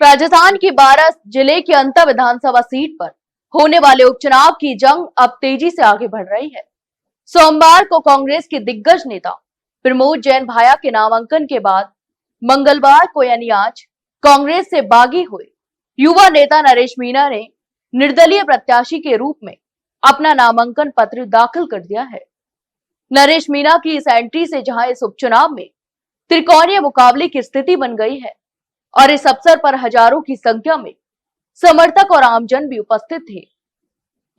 राजस्थान की 12 जिले की अंतर विधानसभा सीट पर होने वाले उपचुनाव की जंग अब तेजी से आगे बढ़ रही है। सोमवार को कांग्रेस के दिग्गज नेता प्रमोद जैन भाया के नामांकन के बाद मंगलवार को यानी आज कांग्रेस से बागी हुए युवा नेता नरेश मीणा ने निर्दलीय प्रत्याशी के रूप में अपना नामांकन पत्र दाखिल कर दिया है। नरेश मीणा की इस एंट्री से जहां इस उपचुनाव में त्रिकोणीय मुकाबले की स्थिति बन गई है और इस अवसर पर हजारों की संख्या में समर्थक और आमजन भी उपस्थित थे।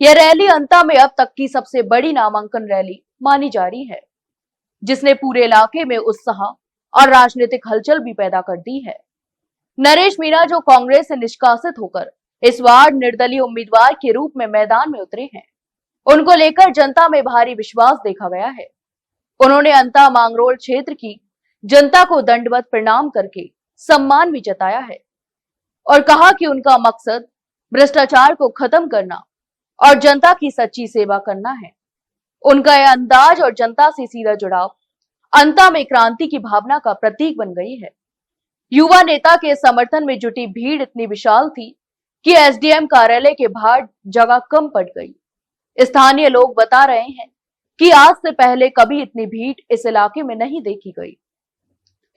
यह रैली अंता में अब तक की सबसे बड़ी नामांकन रैली मानी जा रही है, जिसने पूरे इलाके में उत्साह और राजनीतिक हलचल भी पैदा कर दी है। नरेश मीणा जो कांग्रेस से निष्कासित होकर इस वार्ड निर्दलीय उम्मीदवार के रूप में मैदान में उतरे हैं, उनको लेकर जनता में भारी विश्वास देखा गया है। उन्होंने अंता मांगरोल क्षेत्र की जनता को दंडवत प्रणाम करके सम्मान भी जताया है और कहा कि उनका मकसद भ्रष्टाचार को खत्म करना और जनता की सच्ची सेवा करना है। उनका यह अंदाज और जनता से सीधा जुड़ाव अंता में क्रांति की भावना का प्रतीक बन गई है। युवा नेता के समर्थन में जुटी भीड़ इतनी विशाल थी कि एसडीएम कार्यालय के बाहर जगह कम पड़ गई। स्थानीय लोग बता रहे हैं कि आज से पहले कभी इतनी भीड़ इस इलाके में नहीं देखी गई।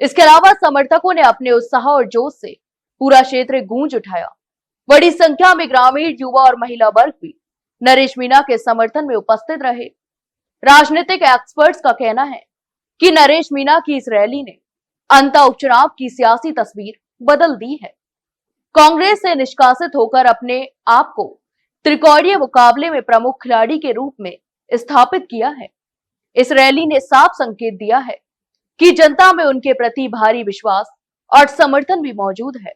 इसके अलावा समर्थकों ने अपने उत्साह और जोश से पूरा क्षेत्र गूंज उठाया। बड़ी संख्या में ग्रामीण, युवा और महिला वर्ग भी नरेश मीणा के समर्थन में उपस्थित रहे। राजनीतिक एक्सपर्ट्स का कहना है कि नरेश मीणा की इस रैली ने अंता उपचुनाव की सियासी तस्वीर बदल दी है। कांग्रेस से निष्कासित होकर अपने आप को त्रिकोणीय मुकाबले में प्रमुख खिलाड़ी के रूप में स्थापित किया है। इस रैली ने साफ संकेत दिया है कि जनता में उनके प्रति भारी विश्वास और समर्थन भी मौजूद है।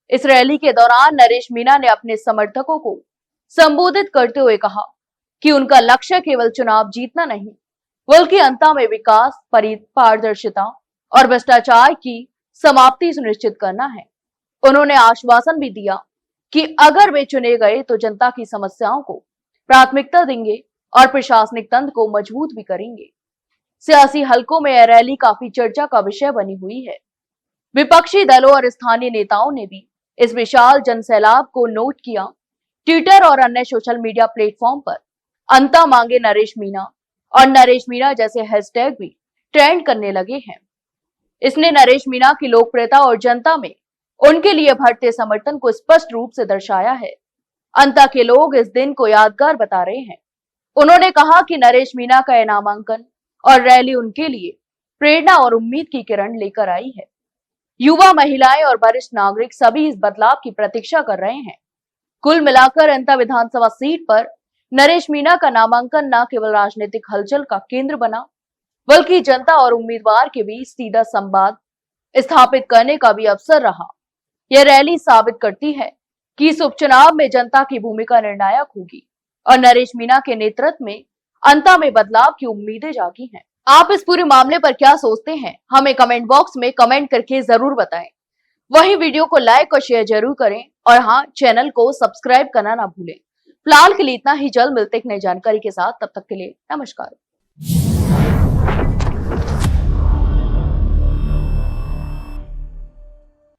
इस रैली के दौरान नरेश मीणा ने अपने समर्थकों को संबोधित करते हुए कहा कि उनका लक्ष्य केवल चुनाव जीतना नहीं, बल्कि अंता में विकास, पारदर्शिता और भ्रष्टाचार की समाप्ति सुनिश्चित करना है। उन्होंने आश्वासन भी दिया कि अगर वे चुने गए तो जनता की समस्याओं को प्राथमिकता देंगे और प्रशासनिक तंत्र को मजबूत भी करेंगे। सियासी हलकों में यह रैली काफी चर्चा का विषय बनी हुई है। विपक्षी दलों और स्थानीय नेताओं ने भी इस विशाल जनसैलाब को नोट किया। ट्विटर और अन्य सोशल मीडिया प्लेटफॉर्म पर अंता मांगे नरेश मीणा और नरेश मीणा जैसे हैशटैग भी ट्रेंड करने लगे हैं। इसने नरेश मीणा की लोकप्रियता और जनता में उनके लिए बढ़ते समर्थन को स्पष्ट रूप से दर्शाया है। अंता के लोग इस दिन को यादगार बता रहे हैं। उन्होंने कहा कि नरेश मीणा का यह नामांकन और रैली उनके लिए प्रेरणा और उम्मीद की किरण लेकर आई है। युवा, महिलाएं और वरिष्ठ नागरिक सभी इस बदलाव की प्रतीक्षा कर रहे हैं। कुल मिलाकर अंता विधानसभा सीट पर नरेश मीणा का नामांकन न केवल राजनीतिक हलचल का केंद्र बना, बल्कि जनता और उम्मीदवार के बीच सीधा संवाद स्थापित करने का भी अवसर रहा। यह रैली साबित करती है कि इस उपचुनाव में जनता की भूमिका निर्णायक होगी और नरेश मीणा के नेतृत्व में अंता में बदलाव की उम्मीदें जागी हैं। आप इस पूरे मामले पर क्या सोचते हैं, हमें कमेंट बॉक्स में कमेंट करके जरूर बताएं। वहीं वीडियो को लाइक और शेयर जरूर करें और हाँ, चैनल को सब्सक्राइब करना ना भूलें। फिलहाल के लिए इतना ही। जल्द मिलते एक नई जानकारी के साथ, तब तक के लिए नमस्कार।